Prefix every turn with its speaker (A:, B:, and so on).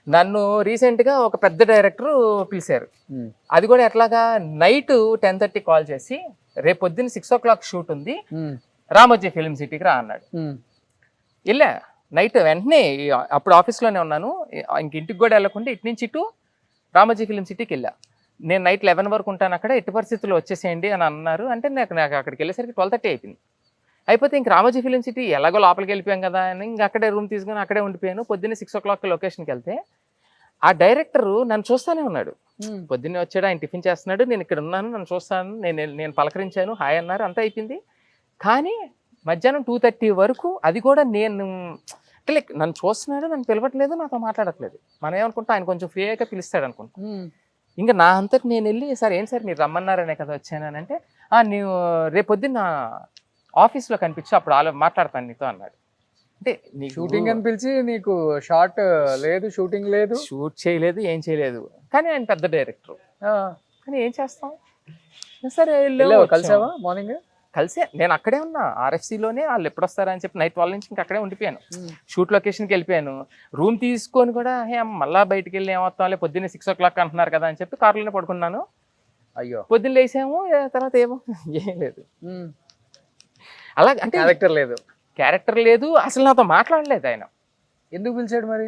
A: నన్ను రీసెంట్గా ఒక పెద్ద డైరెక్టర్ పిలిచారు. అది కూడా ఎట్లాగా, నైట్ 10:30 కాల్ చేసి రేపు పొద్దున్న 6 o'clock షూట్ ఉంది, రామోజీ ఫిల్మ్ సిటీకి రా అన్నాడు. వెళ్ళా నైట్ వెంటనే, అప్పుడు ఆఫీస్లోనే ఉన్నాను, ఇంక ఇంటికి కూడా వెళ్ళకుండా ఇటు నుంచి ఇటు రామోజీ ఫిల్మ్ సిటీకి వెళ్ళా. నేను నైట్ 11 వరకు ఉంటాను అక్కడ, ఎట్టి పరిస్థితుల్లో వచ్చేసేయండి అని అన్నారు. అంటే నాకు అక్కడికి వెళ్ళేసరికి 12:30 అయిపోయింది. అయిపోతే ఇంక రామోజీ ఫిలిం సిటీ ఎలాగో లోపలికి వెళ్ళిపోయాం కదా అని ఇంక అక్కడే రూమ్ తీసుకుని అక్కడే ఉండిపోయాను. పొద్దున్నే 6 o'clock లొకేషన్కి వెళ్తే ఆ డైరెక్టర్ నన్ను చూస్తానే ఉన్నాడు. పొద్దున్నే వచ్చాడు, ఆయన టిఫిన్ చేస్తున్నాడు, నేను ఇక్కడ ఉన్నాను, నన్ను చూస్తాను, నేను పలకరించాను, హాయ్ అన్నారు, అంతా అయిపోయింది. కానీ మధ్యాహ్నం 2:30 వరకు, అది కూడా నేను అంటే లైక్ నన్ను చూస్తున్నాడు, నన్ను పిలవట్లేదు, నాతో మాట్లాడట్లేదు. మనం ఏమనుకుంటా ఆయన కొంచెం ఫ్రీ అయ్యాక పిలుస్తాడు అనుకుంటా. ఇంకా నా అంతటి నేను వెళ్ళి, సార్ ఏంటి సార్ మీరు రమ్మన్నారనే కదా వచ్చాను అని అంటే, నీవు రేపు పొద్దున్న ఆఫీస్లో కనిపించి అప్పుడు మాట్లాడతాను నీతో అన్నాడు. అంటే నీకు
B: షూటింగ్ అని పిలిచి నీకు షార్ట్ లేదు, షూటింగ్ లేదు,
A: షూట్ చేయలేదు, ఏం చేయలేదు. కానీ ఆయన పెద్ద డైరెక్టర్, కానీ ఏం చేస్తాం. సరే
B: కలిసావా మార్నింగ్?
A: కలిసే నేను అక్కడే ఉన్నా RFCలోనే. వాళ్ళు ఎప్పుడు వస్తారని చెప్పి నైట్ 12 నుంచి ఇంకా అక్కడే ఉండిపోయాను. షూట్ లొకేషన్కి వెళ్ళిపోయాను. రూమ్ తీసుకొని కూడా మళ్ళీ బయటికి వెళ్ళి ఏమవుతాంలే, పొద్దున్నే 6 o'clock అంటున్నారు కదా అని చెప్పి కారులోనే పడుకున్నాను.
B: అయ్యో,
A: పొద్దున్న లేసాము, తర్వాత ఏమో ఏం లేదు. అలా అంటే
B: క్యారెక్టర్ లేదు,
A: క్యారెక్టర్ లేదు, అసలు నాతో మాట్లాడలేదు ఆయన.
B: ఎందుకు పిలిచాడు మరి?